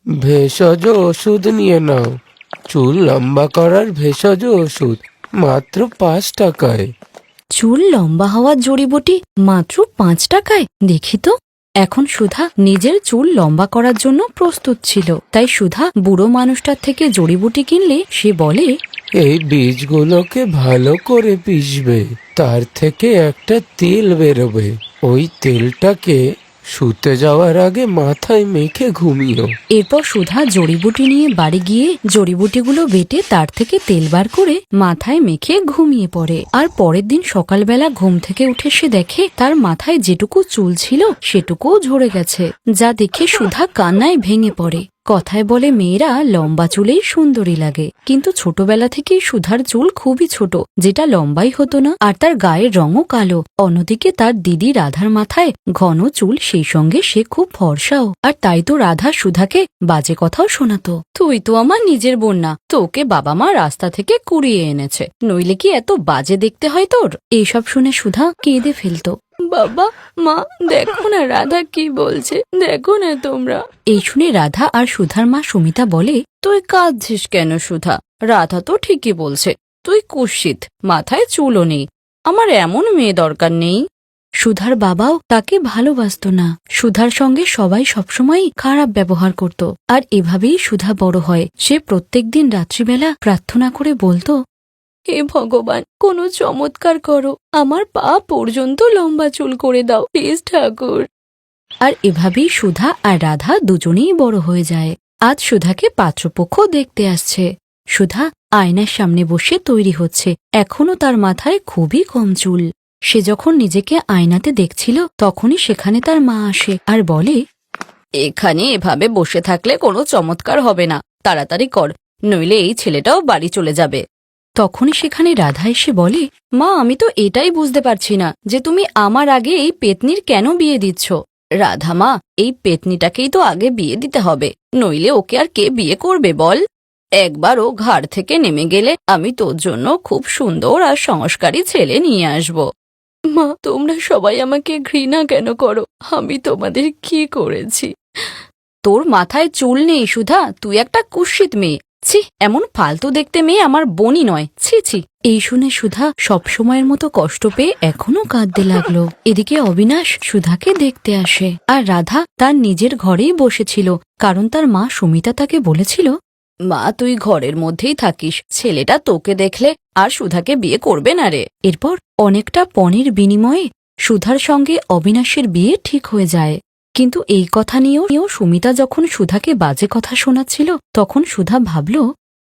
ভেষজ ওষুধ নিয়ে নাও। চুল লম্বা করার ভেষজ ওষুধ, মাত্র 5 টাকায়। চুল লম্বা হওয়ার জড়িবুটি মাত্র 5 টাকায়? দেখি তো। এখন সুধা নিজের চুল লম্বা করার জন্য প্রস্তুত ছিল, তাই সুধা বুড়ো মানুষটার থেকে জড়িবুটি কিনলে সে বলে, এই বীজগুলোকে ভালো করে পিষবে, তার থেকে একটা তেল বেরোবে। ওই তেলটাকে শুতে যাওয়ার আগে মাথায় মেখে ঘুমিও। এরপর সুধা জড়িবুটি নিয়ে বাড়ি গিয়ে জড়িবুটিগুলো বেটে তার থেকে তেল বার করে মাথায় মেখে ঘুমিয়ে পড়ে। আর পরের দিন সকালবেলা ঘুম থেকে উঠে সে দেখে তার মাথায় যেটুকু চুল ছিল সেটুকুও ঝরে গেছে, যা দেখে সুধা কান্নায় ভেঙে পড়ে। কথায় বলে মেয়েরা লম্বা চুলেই সুন্দরী লাগে, কিন্তু ছোটবেলা থেকেই সুধার চুল খুবই ছোট, যেটা লম্বাই হতো না, আর তার গায়ের রঙও কালো। অন্যদিকে তার দিদি রাধার মাথায় ঘন চুল, সেই সঙ্গে সে খুব ফর্সাও, আর তাই তো রাধা সুধাকে বাজে কথাও শোনাতো। তুই তো আমার নিজের বোন না, তোকে বাবা মা রাস্তা থেকে কুড়িয়ে এনেছে, নইলে কি এত বাজে দেখতে হয় তোর? এইসব শুনে সুধা কেঁদে ফেলতো। বাবা মা, দেখো না রাধা কি বলছে, দেখো না তোমরা। এই শুনে রাধা আর সুধার মা সুমিতা বলে, তুই কাঁদছিস কেন সুধা? রাধা তো ঠিকই বলছে, তুই কুৎসিত, মাথায় চুলও নেই, আমার এমন মেয়ে দরকার নেই। সুধার বাবাও তাকে ভালোবাসতো না, সুধার সঙ্গে সবাই সবসময় খারাপ ব্যবহার করত, আর এভাবেই সুধা বড় হয়। সে প্রত্যেকদিন রাত্রিবেলা প্রার্থনা করে বলতো, হে ভগবান, কোনো চমৎকার করো, আমার পা পর্যন্ত লম্বা চুল করে দাও প্লিজ ঠাকুর। আর এভাবেই সুধা আর রাধা দুজনেই বড় হয়ে যায়। আজ সুধাকে পাত্রপক্ষ দেখতে আসছে। সুধা আয়নার সামনে বসে তৈরি হচ্ছে, এখনো তার মাথায় খুবই কম চুল। সে যখন নিজেকে আয়নাতে দেখছিল তখনই সেখানে তার মা আসে আর বলে, এখানে এভাবে বসে থাকলে কোনো চমৎকার হবে না, তাড়াতাড়ি কর, নইলে এই ছেলেটাও বাড়ি চলে যাবে। তখনই সেখানে রাধা এসে বলে, মা, আমি তো এটাই বুঝতে পারছি না যে তুমি আমার আগে এই পেতনির কেন বিয়ে দিচ্ছ। রাধা মা, এই পেতনিটাকেই তো আগে বিয়ে দিতে হবে, নইলে ওকে আর কে বিয়ে করবে বল? একবার ও ঘাড় থেকে নেমে গেলে আমি তোর জন্য খুব সুন্দর আর সংস্কারী ছেলে নিয়ে আসব। মা, তোমরা সবাই আমাকে ঘৃণা কেন করো? আমি তোমাদের কি করেছি? তোর মাথায় চুল নেই সুধা, তুই একটা কুৎসিত মেয়ে। ছি, এমন ফালতু দেখতে মেয়ে আমার বোনই নয়, ছি ছি। এই শুনে সুধা সবসময়ের মতো কষ্ট পেয়ে এখনো কাঁদতে লাগলো। এদিকে অবিনাশ সুধাকে দেখতে আসে, আর রাধা তার নিজের ঘরেই বসেছিল, কারণ তার মা সুমিতা তাকে বলেছিল, মা, তুই ঘরের মধ্যেই থাকিস, ছেলেটা তোকে দেখলে আর সুধাকে বিয়ে করবে না রে। এরপর অনেকটা পণের বিনিময়ে সুধার সঙ্গে অবিনাশের বিয়ে ঠিক হয়ে যায়। কিন্তু এই কথা নিয়েও সুমিতা যখন সুধাকে বাজে কথা শোনাচ্ছিল, তখন সুধা ভাবল,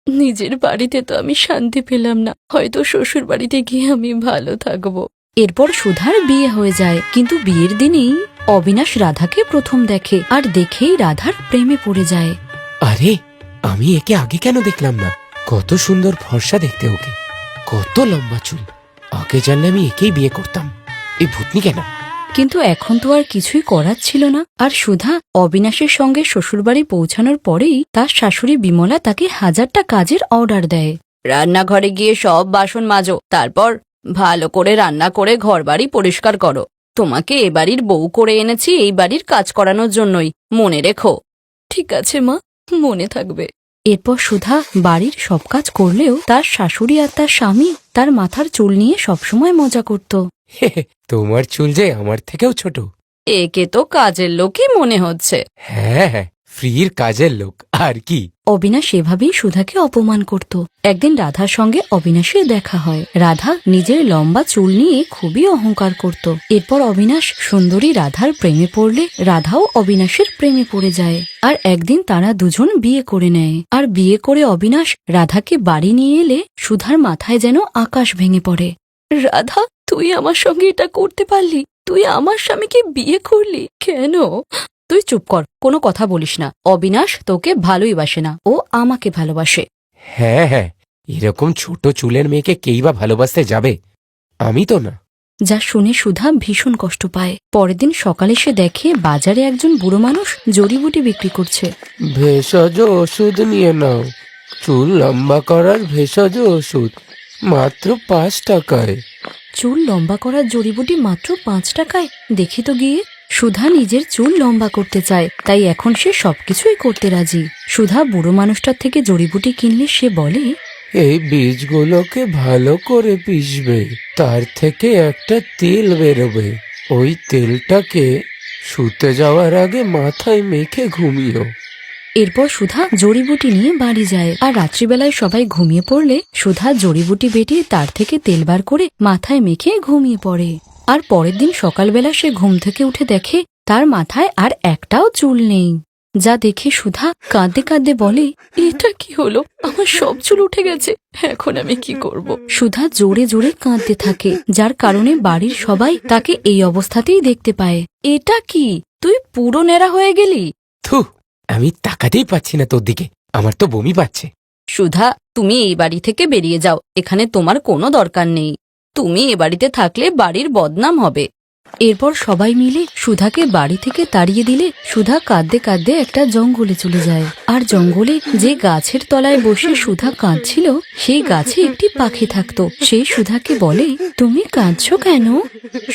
নিজের বাড়িতে তো আমি শান্তি পেলাম না, হয়তো শ্বশুর বাড়িতে গিয়ে আমি ভালো থাকবো। এরপর সুধার বিয়ে হয়ে যায়, কিন্তু বিয়ের দিনেই অবিনাশ রাধাকে প্রথম দেখে, আর দেখেই রাধার প্রেমে পড়ে যায়। আরে, আমি একে আগে কেন দেখলাম না? কত সুন্দর ফর্সা দেখতে ওকে, কত লম্বা চুল। আগে জানলে আমি একেই বিয়ে করতাম। এই ভূতনি কেন? কিন্তু এখন তো আর কিছুই করার ছিল না। আর সুধা অবিনাশের সঙ্গে শ্বশুরবাড়ি পৌঁছানোর পরেই তার শাশুড়ি বিমলা তাকে 1000টা কাজের অর্ডার দেয়। রান্নাঘরে গিয়ে সব বাসন মাজো, তারপর ভালো করে রান্না করে ঘরবাড়ি পরিষ্কার করো। তোমাকে এ বাড়ির বউ করে এনেছি এই বাড়ির কাজ করানোর জন্যই, মনে রেখো। ঠিক আছে মা, মনে থাকবে। এরপর সুধা বাড়ির সব কাজ করলেও তার শাশুড়ি আর তার স্বামী তার মাথার চুল নিয়ে সবসময় মজা করত। তোমার চুল যে আমার থেকেও ছোট। একে তো কাজের লোকই মনে হচ্ছে। হ্যাঁ হ্যাঁ, ফ্রির কাজের লোক আর কি। অবিনাশ এভাবেই সুধাকে অপমান করত। একদিন রাধার সঙ্গে অবিনাশের দেখা হয়। রাধা নিজের লম্বা চুল নিয়ে খুবই অহংকার করত। এরপর অবিনাশ সুন্দরী রাধার প্রেমে পড়লে রাধাও অবিনাশের প্রেমে পড়ে যায়। আর একদিন তারা দুজন বিয়ে করে নেয়। আর বিয়ে করে অবিনাশ রাধাকে বাড়ি নিয়ে এলে সুধার মাথায় যেন আকাশ ভেঙে পড়ে। রাধা, তুই আমার সঙ্গে এটা করতে পারলি? তুই আমার স্বামীকে বিয়ে করলি কেন? তুই চুপ কর, কোনো কথা বলিস না। অবিনাশ তোকে ভালোই বাসে না, ও আমাকে ভালোবাসে। হ্যাঁ হ্যাঁ, এরকম ছোট চুলের মেয়েকে কেই বা ভালোবাসতে যাবে? আমি তো না। যা শুনে সুধা ভীষণ কষ্ট পায়। পরের দিন সকালে সে দেখে বাজারে একজন বুড়ো মানুষ জড়িবুটি বিক্রি করছে। ভেষজ ওষুধ নিয়ে নাও। চুল লম্বা করার ভেষজ ওষুধ, মাত্র 5 টাকায়। চুল লম্বা করার জড়িবুটি মাত্র 5 টাকায়? দেখি তো গিয়ে। সুধা নিজের চুল লম্বা করতে চায়, তাই এখন সে সবকিছুই করতে রাজি। সুধা বুড়ো মানুষটার থেকে জড়িবুটি কিনলে সে বলে, এই বীজগুলোকে ভালো করে পিষবে, তার থেকে একটা তেল বেরোবে। ওই তেলটাকে শুতে যাওয়ার আগে মাথায় মেখে ঘুমিও। এরপর সুধা জড়িবুটি নিয়ে বাড়ি যায়। আর রাত্রিবেলায় সবাই ঘুমিয়ে পড়লে সুধা জড়িবুটি বেটিয়ে তার থেকে তেল বার করে মাথায় মেখে ঘুমিয়ে পড়ে। আর পরের দিন সকালবেলা সে ঘুম থেকে উঠে দেখে তার মাথায় আর একটাও চুল নেই। যা দেখে সুধা কাঁদতে কাঁদতে বলে, এটা কি হলো, আমার সব চুল উঠে গেছে, এখন আমি কি করব। সুধা জোরে জোরে কাঁদতে থাকে, যার কারণে বাড়ির সবাই তাকে এই অবস্থাতেই দেখতে পায়। এটা কি, তুই পুরো ন্যাড়া হয়ে গেলি? থু, আমি তাকাতেই পাচ্ছি না তোর দিকে, আমার তো বমি পাচ্ছে। সুধা, তুমি এই বাড়ি থেকে বেরিয়ে যাও, এখানে তোমার কোনো দরকার নেই। তুমি এ বাড়িতে থাকলে বাড়ির বদনাম হবে। এরপর সবাই মিলে সুধাকে বাড়ি থেকে তাড়িয়ে দিলে সুধা কাঁদতে কাঁদতে একটা জঙ্গলে চলে যায়। আর জঙ্গলে যে গাছের তলায় বসে সুধা কাঁদছিল, সেই গাছে একটি পাখি থাকতো। সেই সুধাকে বলে, তুমি কাঁদছো কেন?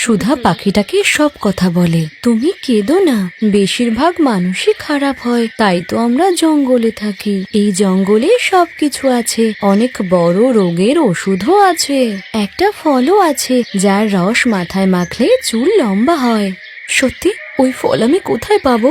সুধা পাখিটাকে সব কথা বলে। তুমি কেঁদো না, বেশিরভাগ মানুষই খারাপ হয়, তাই তো আমরা জঙ্গলে থাকি। এই জঙ্গলে সবকিছু আছে, অনেক বড় রোগের ওষুধও আছে, একটা ফলও আছে যার রস মাথায় মাখলে চুল লম্বা হয়। সত্যি? ওই ফল আমি কোথায় পাবো?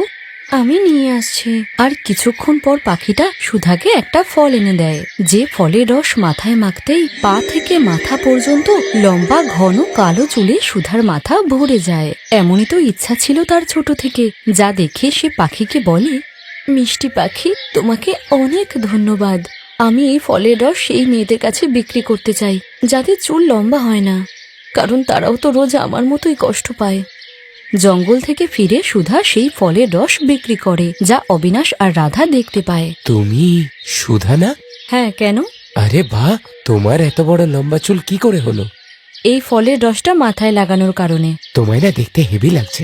আমি নিয়ে আসছি। আর কিছুক্ষণ পর পাখিটা সুধাকে একটা ফল এনে দেয়, যে ফলের রস মাথায় মাখতেই পা থেকে মাথা পর্যন্ত লম্বা ঘন কালো চুলে সুধার মাথা ভরে যায়। এমনই তো ইচ্ছা ছিল তার ছোট থেকে। যা দেখে সে পাখিকে বলে, মিষ্টি পাখি, তোমাকে অনেক ধন্যবাদ। আমি এই ফলের রস সেই মেয়েদের কাছে বিক্রি করতে চাই যাদের চুল লম্বা হয় না, কারণ তারাও তো রোজ আমার মতোই কষ্ট পায়। জঙ্গল থেকে ফিরে সুধা সেই ফলের রস বিক্রি করে, যা অবিনাশ আর রাধা দেখতে পায়। তুমি সুধা না? হ্যাঁ, কেন? আরে বাহ, তোমার এত বড় লম্বা চুল কি করে হলো? এই ফলের রসটা মাথায় লাগানোর কারণে। তোমায় না দেখতে হেভি লাগছে।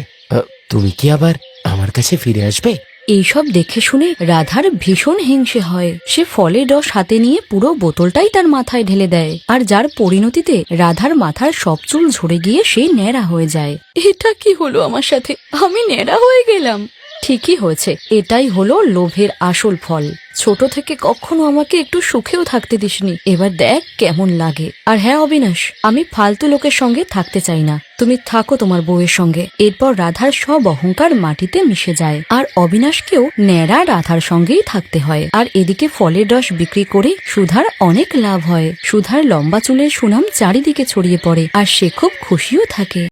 তুমি কি আবার আমার কাছে ফিরে আসবে? এইসব দেখে শুনে রাধার ভীষণ হিংসে হয়। সে ফলের রস হাতে নিয়ে পুরো বোতলটাই তার মাথায় ঢেলে দেয়, আর যার পরিণতিতে রাধার মাথার সব চুল ঝরে গিয়ে সে ন্যাড়া হয়ে যায়। এটা কি হলো আমার সাথে, আমি ন্যাড়া হয়ে গেলাম। ঠিকই হয়েছে, এটাই হলো লোভের আসল ফল। ছোট থেকে কখনো আমাকে একটু সুখেও থাকতে দিসনি, এবার দেখ কেমন লাগে। আর হ্যাঁ অবিনাশ, আমি ফালতু লোকের সঙ্গে থাকতে চাই না, তুমি থাকো তোমার বউয়ের সঙ্গে। এরপর রাধার সব অহংকার মাটিতে মিশে যায়, আর অবিনাশকেও ন্যাড়া রাধার সঙ্গেই থাকতে হয়। আর এদিকে ফলের রস বিক্রি করে সুধার অনেক লাভ হয়। সুধার লম্বা চুলের সুনাম চারিদিকে ছড়িয়ে পড়ে, আর সে খুব খুশিও থাকে।